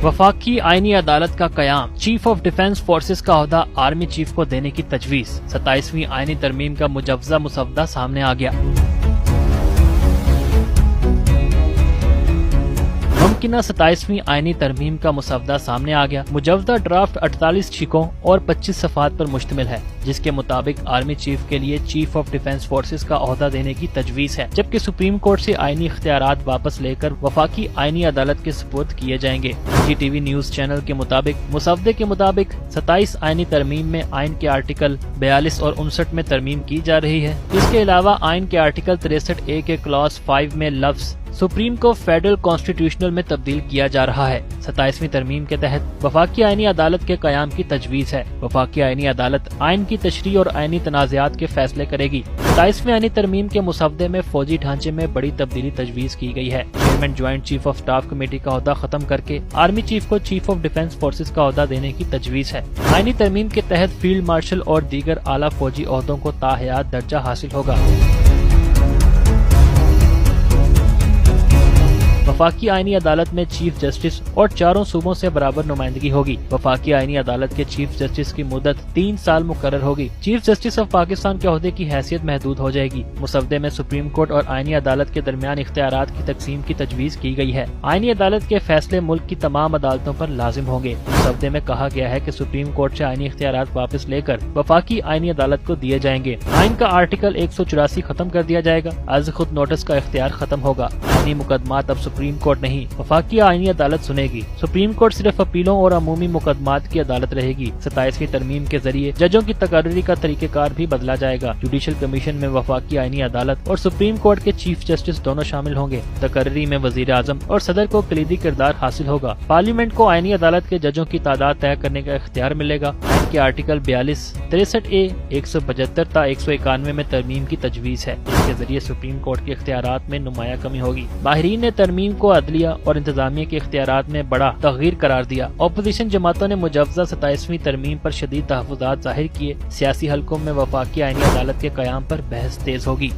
वफाकी आईनी अदालत का कयाम, चीफ ऑफ डिफेंस फोर्सेस का ओहदा आर्मी चीफ को देने की तजवीज। 27वीं आईनी तरमीम का मुजव्वजा मुसवदा सामने आ गया। मुमकिना 27वीं आईनी तरमीम का मुसवदा सामने आ गया। मुजव्वदा ड्राफ्ट 48 शिकों और 25 सफ़ात पर मुश्तमिल है, जिसके मुताबिक आर्मी चीफ के लिए चीफ ऑफ डिफेंस फोर्सेस का ओहदा देने की तजवीज है, जबकि सुप्रीम कोर्ट से आईनी इख्तियारात वापस लेकर वफाकी आईनी अदालत के सुपुर्द किए जाएंगे। GTV न्यूज चैनल के मुताबिक मुसवदे के मुताबिक 27 आईनी तरमीम में आइन के आर्टिकल 42 और 59 में तरमीम की जा रही है। इसके अलावा आइन के आर्टिकल 63A के क्लॉज 5 में लफ्ज सुप्रीम को फेडरल कॉन्स्टिट्यूशनल में तब्दील किया जा रहा है। 27वीं तरमीम के तहत वफाकी आईनी अदालत के कयाम की तजवीज है। वफाकी आईनी अदालत आइन की तशरीह और आईनी तनाज़ात के फैसले करेगी। 27वीं आईनी तरमीम के मुसवदे में फौजी ढांचे में बड़ी तब्दीली तजवीज की गई है। Chairman joint chief of staff committee का ओहदा खत्म करके आर्मी चीफ को चीफ ऑफ डिफेंस फोर्सेस का ओहदा देने की तजवीज है। आईनी तरमीम के तहत फील्ड मार्शल और दीगर आला फौजी ओहदों को ताहयात दर्जा हासिल होगा। वफाकी आईनी अदालत में चीफ जस्टिस और चारों सूबों से बराबर नुमाइंदगी होगी। वफाकी आईनी अदालत के चीफ जस्टिस की मुद्दत 3 साल मुकर्रर होगी। चीफ जस्टिस ऑफ पाकिस्तान के ओहदे की हैसियत महदूद हो जाएगी। मुसवदे में सुप्रीम कोर्ट और आईनी अदालत के दरमियान इख्तियारात की तकसीम की तजवीज की गई है। आईनी अदालत के फैसले मुल्क की तमाम अदालतों पर लाजिम होंगे। मुसवदे में कहा गया है कि सुप्रीम कोर्ट से आईनी इख्तियारात वापस लेकर वफाकी आईनी अदालत को दिए जाएंगे। आइन का आर्टिकल 184 खत्म कर दिया जाएगा। आज खुद नोटिस का इख्तियार खत्म होगा। आईनी मुकदमात अब सुप्रीम कोर्ट नहीं, वफाकी आईनी अदालत सुनेगी। सुप्रीम कोर्ट सिर्फ अपीलों और अमूमी मुकदमात की अदालत रहेगी। 27वीं तरमीम के जरिए जजों की तकर्री का तरीक़ेकार भी बदला जाएगा। जुडिशल कमीशन में वफाकी आईनी अदालत और सुप्रीम कोर्ट के चीफ जस्टिस दोनों शामिल होंगे। तकर्री में वजीर आजम और सदर को कलीदी किरदार हासिल होगा। पार्लियामेंट को आईनी अदालत के जजों की तादाद तय करने का इख्तियार मिलेगा। आइन के आर्टिकल 42, 63A, 172 ता 191 में तरमीम की तजवीज है। इसके जरिए सुप्रीम कोर्ट के इख्तियारात में नुमाया कमी होगी। माहिरीन ने तरमीम को अदलिया और इंतजामिया के इख्तियारात में बड़ा तगयीर करार दिया। अपोजिशन जमातों ने मुजव्वजा 27वीं तरमीम पर शदीद तहफ़्फ़ुज़ात ज़ाहिर किए। सियासी हलकों में वफाकी आईनी अदालत के क़याम पर बहस तेज होगी।